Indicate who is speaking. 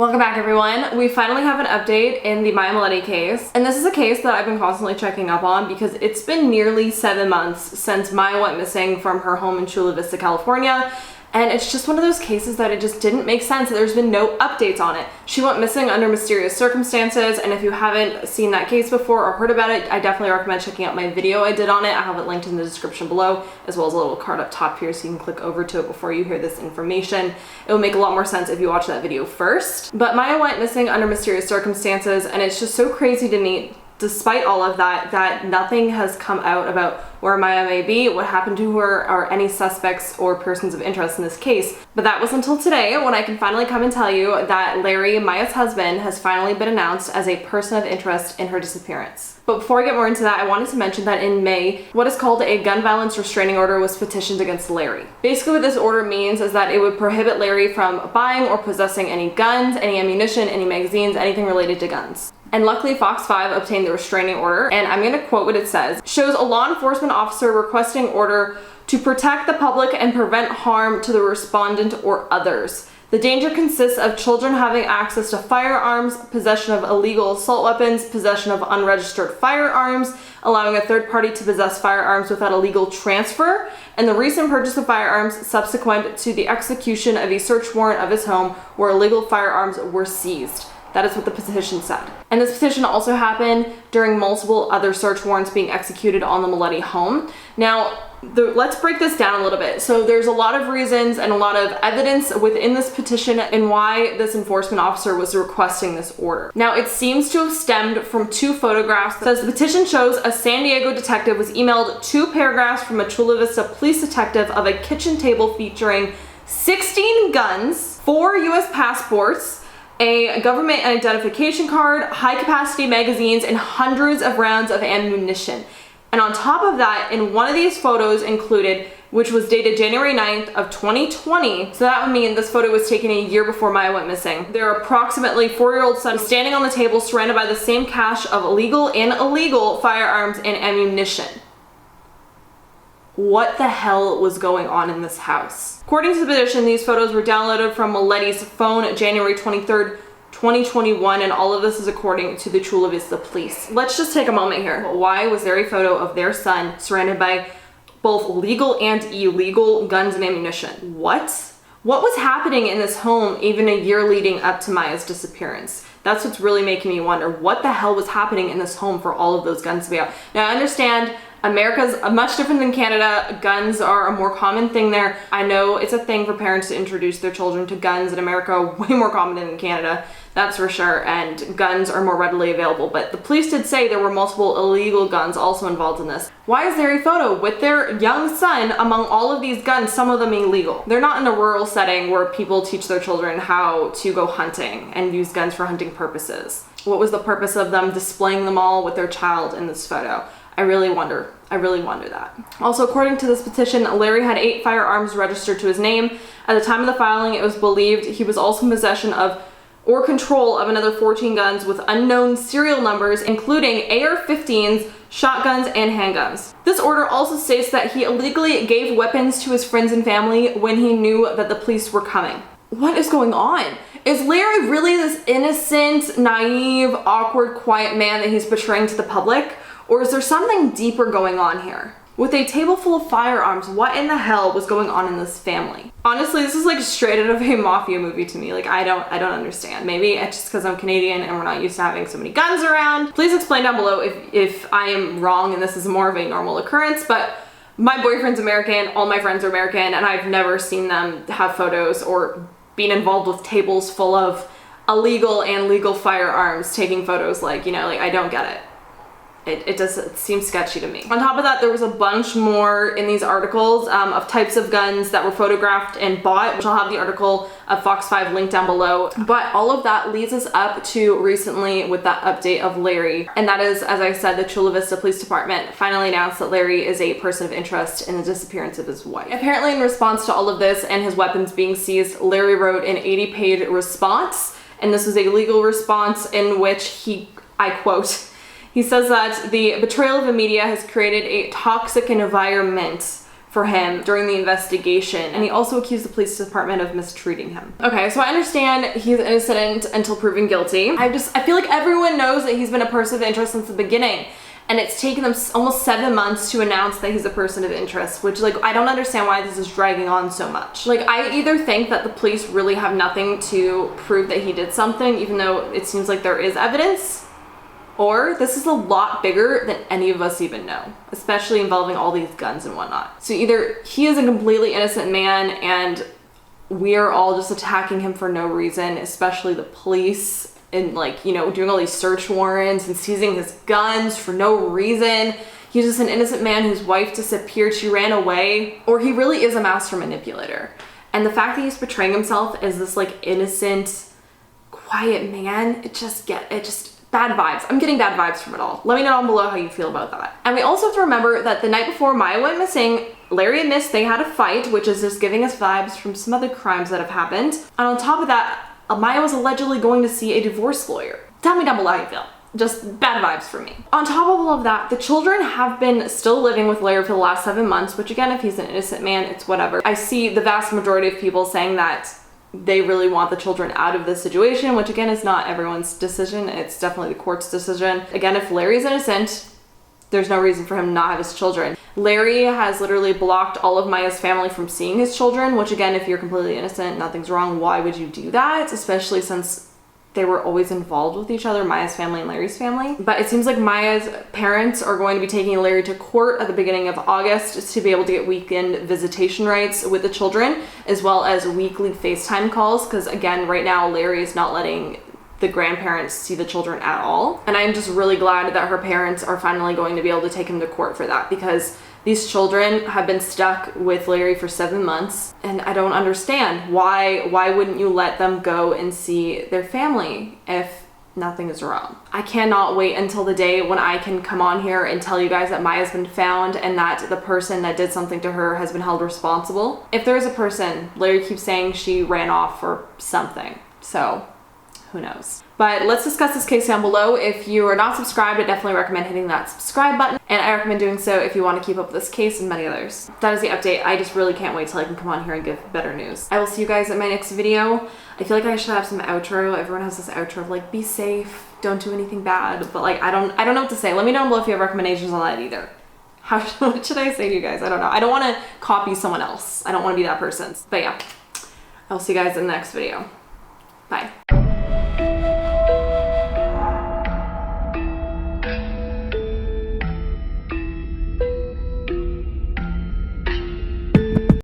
Speaker 1: Welcome back, everyone. We finally have an update in the Maya Millete case, and this is a case that I've been constantly checking up on because it's been nearly 7 months since Maya went missing from her home in Chula Vista, California, and it's just one of those cases that it just didn't make sense. There's been no updates on it. She went missing under mysterious circumstances, and if you haven't seen that case before or heard about it, I definitely recommend checking out my video I did on it. I have it linked in the description below, as well as a little card up top here so you can click over to it before you hear this information. It will make a lot more sense if you watch that video first. But Maya went missing under mysterious circumstances, and it's just so crazy to me, despite all of that, that nothing has come out about where Maya may be, what happened to her, or any suspects or persons of interest in this case. But that was until today when I can finally come and tell you that Larry, Maya's husband, has finally been announced as a person of interest in her disappearance. But before I get more into that, I wanted to mention that in May, what is called a gun violence restraining order was petitioned against Larry. Basically what this order means is that it would prohibit Larry from buying or possessing any guns, any ammunition, any magazines, anything related to guns. And luckily Fox 5 obtained the restraining order, and I'm gonna quote what it says. Shows a law enforcement officer requesting order to protect the public and prevent harm to the respondent or others. The danger consists of children having access to firearms, possession of illegal assault weapons, possession of unregistered firearms, allowing a third party to possess firearms without a legal transfer, and the recent purchase of firearms subsequent to the execution of a search warrant of his home where illegal firearms were seized. That is what the petition said. And this petition also happened during multiple other search warrants being executed on the Millete home. Now, let's break this down a little bit. So there's a lot of reasons and a lot of evidence within this petition and why this enforcement officer was requesting this order. Now, it seems to have stemmed from 2 photographs. It says the petition shows a San Diego detective was emailed 2 paragraphs from a Chula Vista police detective of a kitchen table featuring 16 guns, 4 US passports, a government identification card, high-capacity magazines, and hundreds of rounds of ammunition. And on top of that, in one of these photos included, which was dated January 9th of 2020, so that would mean this photo was taken a year before Maya went missing. Their approximately 4-year-old son standing on the table surrounded by the same cache of legal and illegal firearms and ammunition. What the hell was going on in this house? According to the petition, these photos were downloaded from Millete's phone January 23rd, 2021, and all of this is according to the Chula Vista police. Let's just take a moment here. Why was there a photo of their son surrounded by both legal and illegal guns and ammunition? What? What was happening in this home even a year leading up to Maya's disappearance? That's what's really making me wonder what the hell was happening in this home for all of those guns to be out. Now, I understand America's much different than Canada. Guns are a more common thing there. I know it's a thing for parents to introduce their children to guns in America, way more common than in Canada, that's for sure, and guns are more readily available. But the police did say there were multiple illegal guns also involved in this. Why is there a photo with their young son among all of these guns, some of them illegal? They're not in a rural setting where people teach their children how to go hunting and use guns for hunting purposes. What was the purpose of them displaying them all with their child in this photo? I really wonder that. Also, according to this petition, Larry had 8 firearms registered to his name. At the time of the filing, it was believed he was also in possession of or control of another 14 guns with unknown serial numbers, including AR-15s, shotguns, and handguns. This order also states that he illegally gave weapons to his friends and family when he knew that the police were coming. What is going on? Is Larry really this innocent, naive, awkward, quiet man that he's portraying to the public? Or is there something deeper going on here? With a table full of firearms, what in the hell was going on in this family? Honestly, this is like straight out of a mafia movie to me. Like, I don't understand. Maybe it's just because I'm Canadian and we're not used to having so many guns around. Please explain down below if I am wrong and this is more of a normal occurrence, but my boyfriend's American, all my friends are American, and I've never seen them have photos or being involved with tables full of illegal and legal firearms taking photos. Like, you know, like, I don't get it. It seems sketchy to me. On top of that, there was a bunch more in these articles of types of guns that were photographed and bought, which I'll have the article of Fox 5 linked down below. But all of that leads us up to recently with that update of Larry. And that is, as I said, the Chula Vista Police Department finally announced that Larry is a person of interest in the disappearance of his wife. Apparently, in response to all of this and his weapons being seized, Larry wrote an 80-page response. And this was a legal response in which I quote, he says that the betrayal of the media has created a toxic environment for him during the investigation, and he also accused the police department of mistreating him. Okay, so I understand he's innocent until proven guilty. I feel like everyone knows that he's been a person of interest since the beginning, and it's taken them almost 7 months to announce that he's a person of interest, which, like, I don't understand why this is dragging on so much. Like, I either think that the police really have nothing to prove that he did something, even though it seems like there is evidence, or this is a lot bigger than any of us even know, especially involving all these guns and whatnot. So either he is a completely innocent man and we are all just attacking him for no reason, especially the police, and, like, you know, doing all these search warrants and seizing his guns for no reason. He's just an innocent man whose wife disappeared, she ran away, or he really is a master manipulator. And the fact that he's portraying himself as this, like, innocent, quiet man, it just bad vibes. I'm getting bad vibes from it all. Let me know down below how you feel about that. And we also have to remember that the night before Maya went missing, Larry admits they had a fight, which is just giving us vibes from some other crimes that have happened. And on top of that, Maya was allegedly going to see a divorce lawyer. Tell me down below how you feel. Just bad vibes for me. On top of all of that, the children have been still living with Larry for the last 7 months, which, again, if he's an innocent man, it's whatever. I see the vast majority of people saying that they really want the children out of this situation, which, again, is not everyone's decision. It's definitely the court's decision. Again, if Larry's innocent, there's no reason for him not to have his children. Larry has literally blocked all of Maya's family from seeing his children, which, again, if you're completely innocent, nothing's wrong, why would you do that? Especially since they were always involved with each other, Maya's family and Larry's family. But it seems like Maya's parents are going to be taking Larry to court at the beginning of August to be able to get weekend visitation rights with the children, as well as weekly FaceTime calls, because, again, right now Larry is not letting the grandparents see the children at all. And I'm just really glad that her parents are finally going to be able to take him to court for that, because these children have been stuck with Larry for 7 months, and I don't understand why wouldn't you let them go and see their family if nothing is wrong? I cannot wait until the day when I can come on here and tell you guys that Maya's been found and that the person that did something to her has been held responsible. If there is a person, Larry keeps saying she ran off or something, so who knows? But let's discuss this case down below. If you are not subscribed, I definitely recommend hitting that subscribe button, and I recommend doing so if you want to keep up with this case and many others. That is the update. I just really can't wait till I can come on here and give better news. I will see you guys at my next video. I feel like I should have some outro. Everyone has this outro of, like, be safe, don't do anything bad, but, like, I don't know what to say. Let me know below if you have recommendations on that either. What should I say to you guys? I don't know. I don't want to copy someone else. I don't want to be that person. But yeah, I'll see you guys in the next video. Bye.